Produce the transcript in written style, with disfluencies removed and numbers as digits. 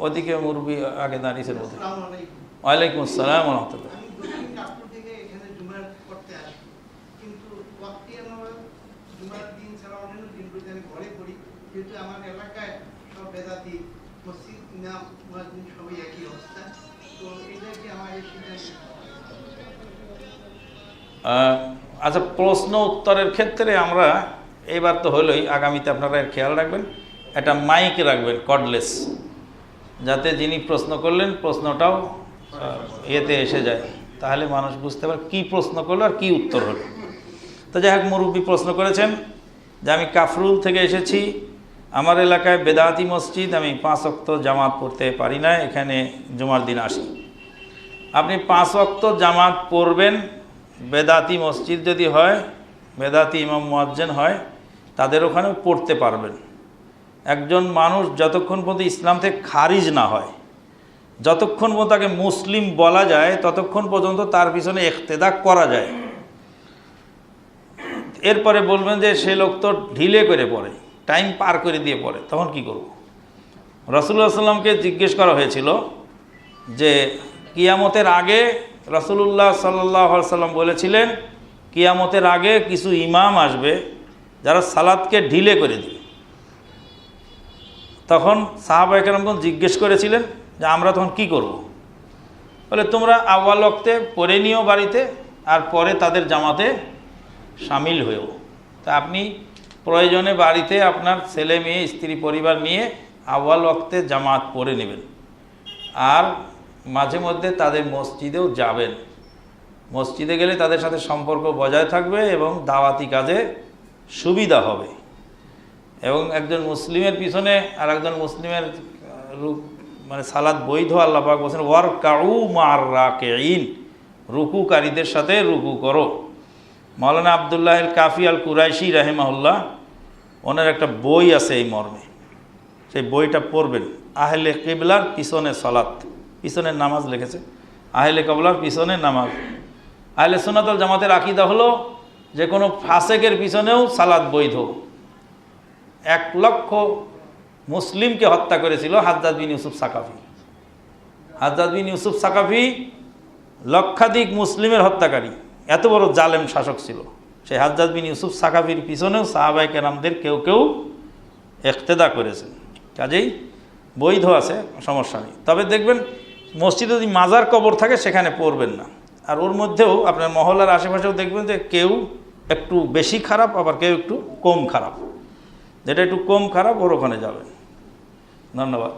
ওদিকে মুরব্বী আগে দাঁড়িয়েছেন বোধ হয়। ওয়ালাইকুম আসসালাম ওয়া রাহমাতুল্লাহ। আচ্ছা, প্রশ্ন উত্তরের ক্ষেত্রে আমরা এবার তো হলোই, আগামীতে আপনারা এর খেয়াল রাখবেন, একটা মাইক রাখবেন কর্ডলেস, যাতে যিনি প্রশ্ন করলেন প্রশ্নটাও এতে এসে যায়, তাহলে মানুষ বুঝতে পারে কী প্রশ্ন করলো আর কী উত্তর হলো। তো যাই হোক, মুরব্বী প্রশ্ন করেছেন যে আমি কাফরুল থেকে এসেছি, আমার এলাকায় বেদাতি মসজিদ, আমি 5 ওয়াক্ত জামাত পড়তে পারি না, এখানে জুমার দিন আসি। আপনি 5 ওয়াক্ত জামাত পড়বেন, বেদাতি মসজিদ যদি হয়, বেদাতি ইমাম মুয়াজ্জিন হয়, তাদের ওখানেও পড়তে পারবেন। একজন মানুষ যতক্ষণ পর্যন্ত ইসলাম থেকে খারিজ না হয়, যতক্ষণ পর্যন্ত তাকে মুসলিম বলা যায়, ততক্ষণ পর্যন্ত তার পিছনে ইক্তেদা করা যায়। এরপরে বলবেন যে সে লোক তো ঢিলে করে পড়ে, টাইম পার করে দিয়ে পড়ে, তখন কি করব? রাসূলুল্লাহ সাল্লাল্লাহু আলাইহি ওয়াসাল্লামকে জিজ্ঞেস করা হয়েছিল যে কিয়ামতের আগে, রাসূলুল্লাহ সাল্লাল্লাহু আলাইহি ওয়াসাল্লাম বলেছিলেন কিয়ামতের আগে কিছু ইমাম আসবে যারা সালাতকে ঢিলে করে দিবে। তখন সাহাবায়ে কেরামগণ জিজ্ঞেস করেছিলেন যে আমরা তখন কি করব? বলে তোমরা আউয়াল ওয়াক্তে পড়ে নিও বাড়িতে, আর পরে তাদের জামাতে শামিল হয়েও। তা আপনি প্রয়োজনে বাড়িতে আপনার ছেলে মেয়ে স্ত্রী পরিবার নিয়ে আউয়াল ওয়াক্তে জামাত পড়ে নেবেন, আর মাঝে মধ্যে তাদের মসজিদেও যাবেন। মসজিদে গেলে তাদের সাথে সম্পর্ক বজায় থাকবে এবং দাওয়াতি কাজে সুবিধা হবে। এবং একজন মুসলিমের পিছনে আর একজন মুসলিমের মানে সালাত বৈধ। আল্লাহ পাক বলেছেন ওয়ারকাউ মা'আর রাকিঈন, রুকুকারীদের সাথে রুকু করো। মাওলানা আব্দুল্লাহ আল কাফি আল কুরাইশি রাহিমাহুল্লাহ, ওনার একটা বই আছে এই মর্মে, সেই বইটা পড়বেন। আহলে কিবলার পিছনে সালাত, পিছনের নামাজ লিখেছে, আহলে কিবলার পিছনে নামাজ। আহলে সুন্নাত ওয়াল জামাতের আকীদা হলো যে কোনো ফাসেকের পিছনেও সালাত বৈধ। 1 লক্ষ মুসলিমকে হত্যা করেছিল হাজ্জাজ বিন ইউসুফ সাকাফি। হাজ্জাজ বিন ইউসুফ সাকাফি লক্ষাধিক মুসলিমের হত্যাকারী, এত বড় জালেম শাসক ছিল। সেই হাজ্জাজ বিন ইউসুফ সাকাফির পিছনেও সাহাবায়ে কেরামদের কেউ কেউ ইক্তেদা করেছেন। কাজেই বৈধ আছে, সমস্যা নেই। তবে দেখবেন মসজিদে যদি মাজার কবর থাকে সেখানে পড়বেন না। আর ওর মধ্যেও আপনার মহল্লার আশেপাশেও দেখবেন যে কেউ একটু বেশি খারাপ, আবার কেউ একটু কম খারাপ। যেটা একটু কম খারাপ ওর ওখানে যাবেন। ধন্যবাদ।